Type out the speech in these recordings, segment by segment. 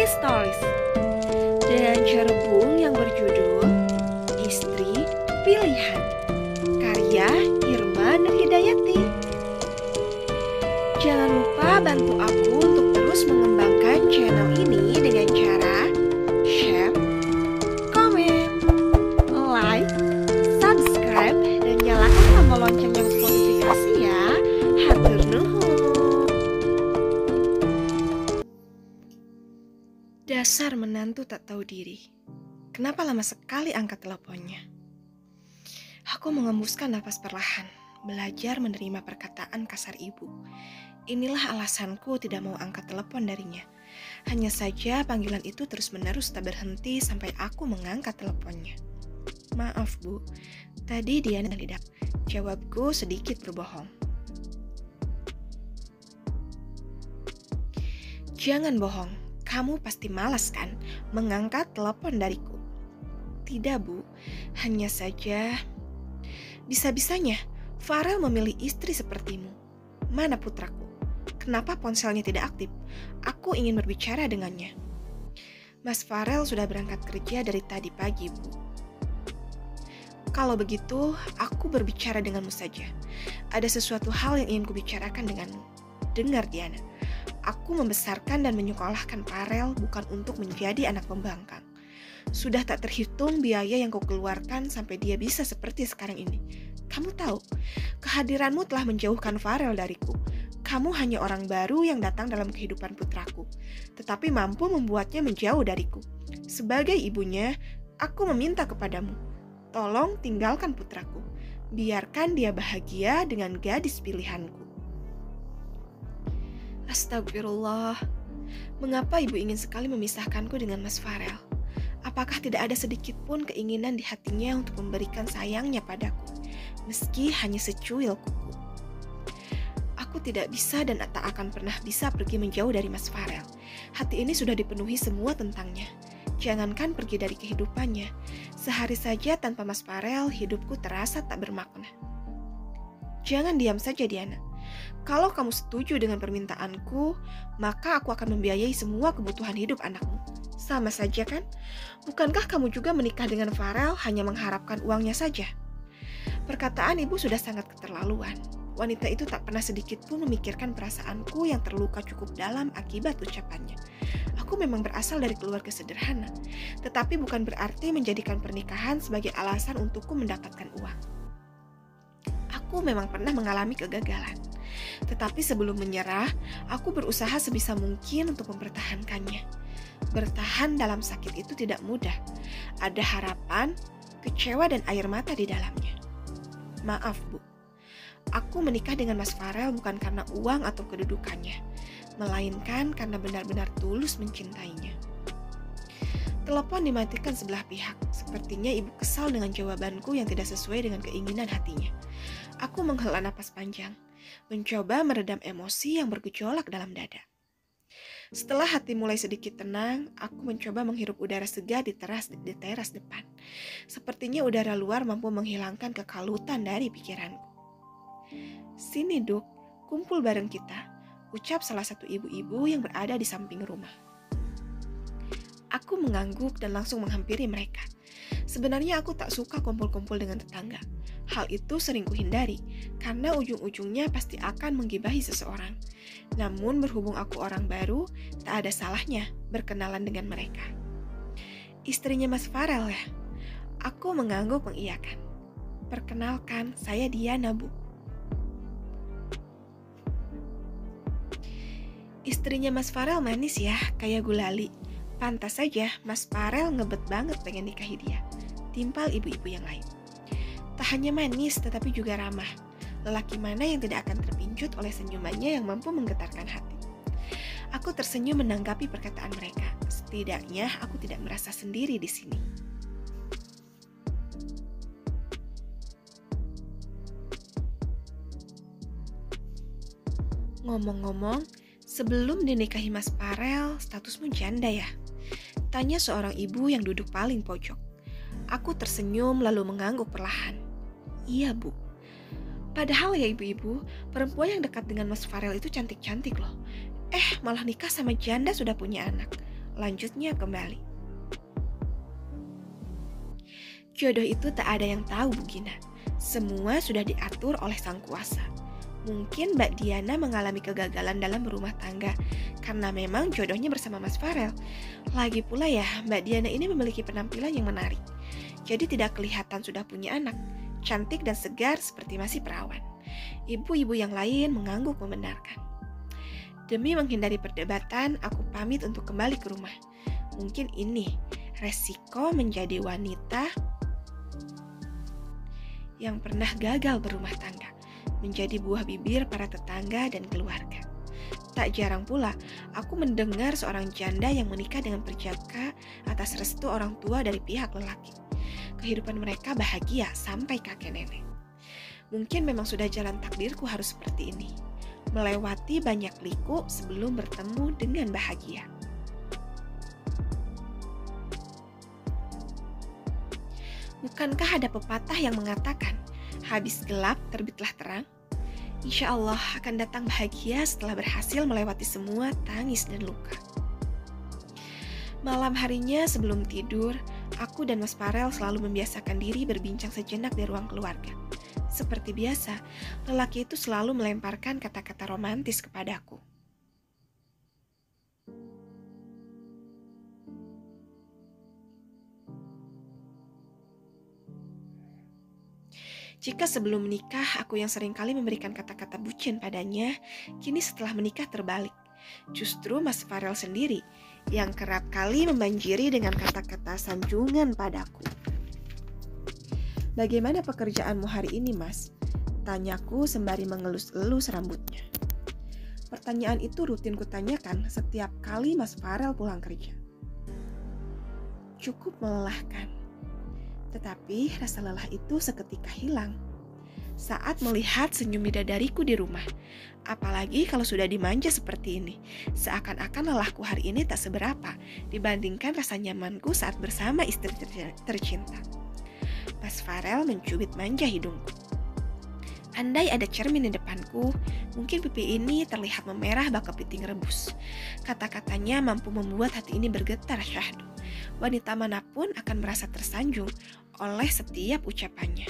Family Stories dengan cerpen yang berjudul Istri Pilihan, karya Irma Nur Hidayati. Jangan lupa bantu aku untuk terus mengembangkan channel ini dengan cara share, komen, like, subscribe, dan nyalakan tombol lonceng yang notifikasi ya. Hatur nuhun. Dasar menantu tak tahu diri. Kenapa lama sekali angkat teleponnya? Aku mengembuskan napas perlahan, belajar menerima perkataan kasar ibu. Inilah alasanku tidak mau angkat telepon darinya. Hanya saja panggilan itu terus-menerus tak berhenti sampai aku mengangkat teleponnya. Maaf bu, tadi dia tidak. Jawabku sedikit berbohong. Jangan bohong, kamu pasti malas kan mengangkat telepon dariku? Tidak bu, hanya saja bisa-bisanya Farel memilih istri sepertimu. Mana putraku? Kenapa ponselnya tidak aktif? Aku ingin berbicara dengannya. Mas Farel sudah berangkat kerja dari tadi pagi, Bu. Kalau begitu, aku berbicara denganmu saja. Ada sesuatu hal yang ingin kubicarakan denganmu. Dengar, Diana. Aku membesarkan dan menyekolahkan Farel bukan untuk menjadi anak pembangkang. Sudah tak terhitung biaya yang kau keluarkan sampai dia bisa seperti sekarang ini. Kamu tahu, kehadiranmu telah menjauhkan Farel dariku. Kamu hanya orang baru yang datang dalam kehidupan putraku, tetapi mampu membuatnya menjauh dariku. Sebagai ibunya, aku meminta kepadamu, tolong tinggalkan putraku. Biarkan dia bahagia dengan gadis pilihanku. Astagfirullah, mengapa ibu ingin sekali memisahkanku dengan Mas Farel? Apakah tidak ada sedikit pun keinginan di hatinya untuk memberikan sayangnya padaku, meski hanya secuil kuku? Aku tidak bisa dan tak akan pernah bisa pergi menjauh dari Mas Farel. Hati ini sudah dipenuhi semua tentangnya. Jangankan pergi dari kehidupannya, sehari saja tanpa Mas Farel, hidupku terasa tak bermakna. Jangan diam saja, Diana. Kalau kamu setuju dengan permintaanku, maka aku akan membiayai semua kebutuhan hidup anakmu. Sama saja kan? Bukankah kamu juga menikah dengan Farel hanya mengharapkan uangnya saja? Perkataan ibu sudah sangat keterlaluan. Wanita itu tak pernah sedikit pun memikirkan perasaanku yang terluka cukup dalam akibat ucapannya. Aku memang berasal dari keluarga sederhana, tetapi bukan berarti menjadikan pernikahan sebagai alasan untukku mendapatkan uang. Aku memang pernah mengalami kegagalan, tetapi sebelum menyerah, aku berusaha sebisa mungkin untuk mempertahankannya. Bertahan dalam sakit itu tidak mudah. Ada harapan, kecewa, dan air mata di dalamnya. Maaf, Bu. Aku menikah dengan Mas Farel bukan karena uang atau kedudukannya, melainkan karena benar-benar tulus mencintainya. Telepon dimatikan sebelah pihak. Sepertinya ibu kesal dengan jawabanku yang tidak sesuai dengan keinginan hatinya. Aku menghela napas panjang, mencoba meredam emosi yang bergejolak dalam dada. Setelah hati mulai sedikit tenang, aku mencoba menghirup udara segar di teras depan. Sepertinya udara luar mampu menghilangkan kekalutan dari pikiranku. Sini Duk, kumpul bareng kita, ucap salah satu ibu-ibu yang berada di samping rumah. Aku mengangguk dan langsung menghampiri mereka. Sebenarnya aku tak suka kumpul-kumpul dengan tetangga. Hal itu sering kuhindari, karena ujung-ujungnya pasti akan menggibahi seseorang. Namun berhubung aku orang baru, tak ada salahnya berkenalan dengan mereka. Istrinya Mas Farel ya? Aku mengangguk mengiyakan. Perkenalkan, saya Diana, Bu. Istrinya Mas Farel manis ya, kayak gulali. Pantas saja Mas Farel ngebet banget pengen nikahi dia. Timpal ibu-ibu yang lain. Tak hanya manis, tetapi juga ramah. Lelaki mana yang tidak akan terpincut oleh senyumannya yang mampu menggetarkan hati. Aku tersenyum menanggapi perkataan mereka. Setidaknya aku tidak merasa sendiri di sini. Ngomong-ngomong, sebelum dinikahi Mas Farel, statusmu janda ya? Tanya seorang ibu yang duduk paling pojok. Aku tersenyum lalu mengangguk perlahan. Iya, Bu. Padahal ya ibu-ibu, perempuan yang dekat dengan Mas Farel itu cantik-cantik loh. Malah nikah sama janda sudah punya anak. Lanjutnya kembali. Jodoh itu tak ada yang tahu, Bu Gina. Semua sudah diatur oleh Sang Kuasa. Mungkin Mbak Diana mengalami kegagalan dalam berumah tangga karena memang jodohnya bersama Mas Farel. Lagi pula ya, Mbak Diana ini memiliki penampilan yang menarik. Jadi tidak kelihatan sudah punya anak, cantik dan segar seperti masih perawan. Ibu-ibu yang lain mengangguk membenarkan. Demi menghindari perdebatan, aku pamit untuk kembali ke rumah. Mungkin ini resiko menjadi wanita yang pernah gagal berumah tangga, menjadi buah bibir para tetangga dan keluarga. Tak jarang pula, aku mendengar seorang janda yang menikah dengan perjaka atas restu orang tua dari pihak lelaki. Kehidupan mereka bahagia sampai kakek nenek. Mungkin memang sudah jalan takdirku harus seperti ini, melewati banyak liku sebelum bertemu dengan bahagia. Bukankah ada pepatah yang mengatakan, habis gelap terbitlah terang? Insya Allah akan datang bahagia setelah berhasil melewati semua tangis dan luka. Malam harinya sebelum tidur, aku dan Mas Farel selalu membiasakan diri berbincang sejenak di ruang keluarga. Seperti biasa, lelaki itu selalu melemparkan kata-kata romantis kepadaku. Jika sebelum menikah aku yang seringkali memberikan kata-kata bucin padanya, kini setelah menikah terbalik. Justru Mas Farel sendiri yang kerap kali membanjiri dengan kata-kata sanjungan padaku. Bagaimana pekerjaanmu hari ini, Mas? Tanyaku sembari mengelus-elus rambutnya. Pertanyaan itu rutin kutanyakan setiap kali Mas Farel pulang kerja. Cukup melelahkan. Tetapi rasa lelah itu seketika hilang saat melihat senyum bidadariku di rumah. Apalagi kalau sudah dimanja seperti ini, seakan-akan lelahku hari ini tak seberapa dibandingkan rasa nyamanku saat bersama istri tercinta. Mas Farel mencubit manja hidungku. Andai ada cermin di depanku, mungkin pipi ini terlihat memerah bak kepiting rebus. Kata-katanya mampu membuat hati ini bergetar syahdu. Wanita manapun akan merasa tersanjung oleh setiap ucapannya.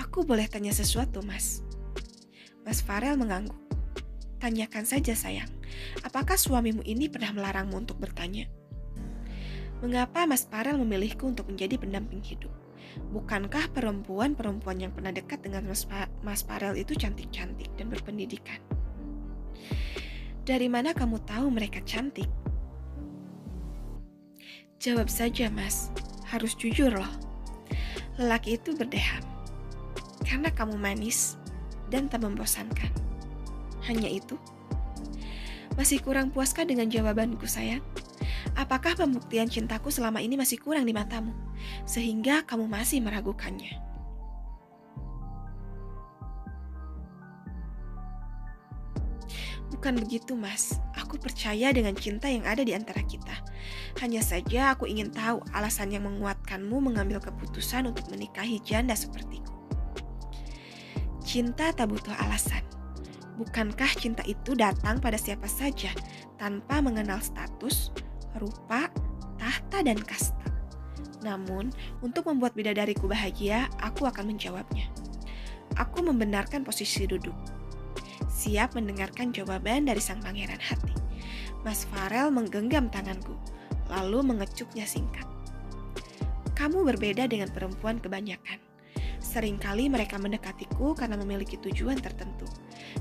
Aku boleh tanya sesuatu, Mas? Mas Farel mengangguk. Tanyakan saja, sayang. Apakah suamimu ini pernah melarangmu untuk bertanya? Mengapa Mas Farel memilihku untuk menjadi pendamping hidup? Bukankah perempuan-perempuan yang pernah dekat dengan Mas Farel itu cantik-cantik dan berpendidikan? Dari mana kamu tahu mereka cantik? Jawab saja, Mas. Harus jujur loh. Lelaki itu berdeham. Karena kamu manis dan tak membosankan. Hanya itu. Masih kurang puaskah dengan jawabanku, sayang? Apakah pembuktian cintaku selama ini masih kurang di matamu, sehingga kamu masih meragukannya? Bukan begitu, Mas. Aku percaya dengan cinta yang ada di antara kita. Hanya saja aku ingin tahu alasan yang menguatkanmu mengambil keputusan untuk menikahi janda sepertiku. Cinta tak butuh alasan. Bukankah cinta itu datang pada siapa saja tanpa mengenal status, rupa, tahta, dan kasta? Namun, untuk membuat bidadariku bahagia, aku akan menjawabnya. Aku membenarkan posisi duduk. Siap mendengarkan jawaban dari sang pangeran hati. Mas Farel menggenggam tanganku, lalu mengecuknya singkat. Kamu berbeda dengan perempuan kebanyakan. Seringkali mereka mendekatiku karena memiliki tujuan tertentu.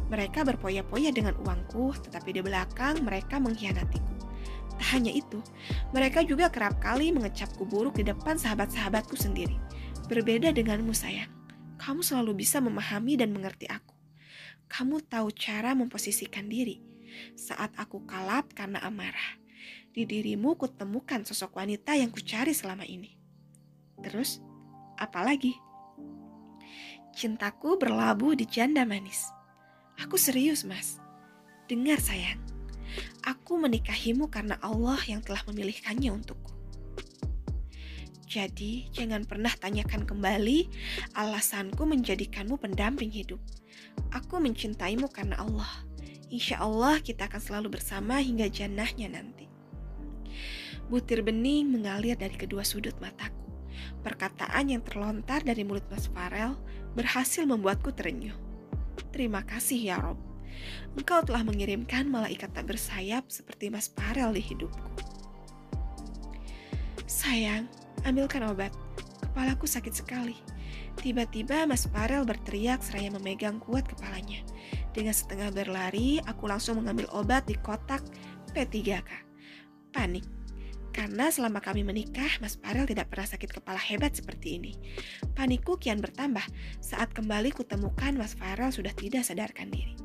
Mereka berpoya-poya dengan uangku, tetapi di belakang mereka mengkhianatiku. Tak hanya itu, mereka juga kerap kali mengecapku buruk di depan sahabat-sahabatku sendiri. Berbeda denganmu, sayang. Kamu selalu bisa memahami dan mengerti aku. Kamu tahu cara memposisikan diri. Saat aku kalap karena amarah, di dirimu kutemukan sosok wanita yang kucari selama ini. Terus, apa lagi? Cintaku berlabuh di janda manis. Aku serius, Mas. Dengar, sayang. Aku menikahimu karena Allah yang telah memilihkannya untukku. Jadi, jangan pernah tanyakan kembali alasanku menjadikanmu pendamping hidup. Aku mencintaimu karena Allah. Insya Allah kita akan selalu bersama hingga jannahnya nanti. Butir bening mengalir dari kedua sudut mataku. Perkataan yang terlontar dari mulut Mas Farel berhasil membuatku terenyuh. Terima kasih ya Rob. Engkau telah mengirimkan malaikat tak bersayap seperti Mas Farel di hidupku. Sayang, ambilkan obat. Kepalaku sakit sekali. Tiba-tiba Mas Farel berteriak seraya memegang kuat kepalanya. Dengan setengah berlari, aku langsung mengambil obat di kotak P3K. Panik. Karena selama kami menikah, Mas Farel tidak pernah sakit kepala hebat seperti ini. Panikku kian bertambah saat kembali kutemukan Mas Farel sudah tidak sadarkan diri.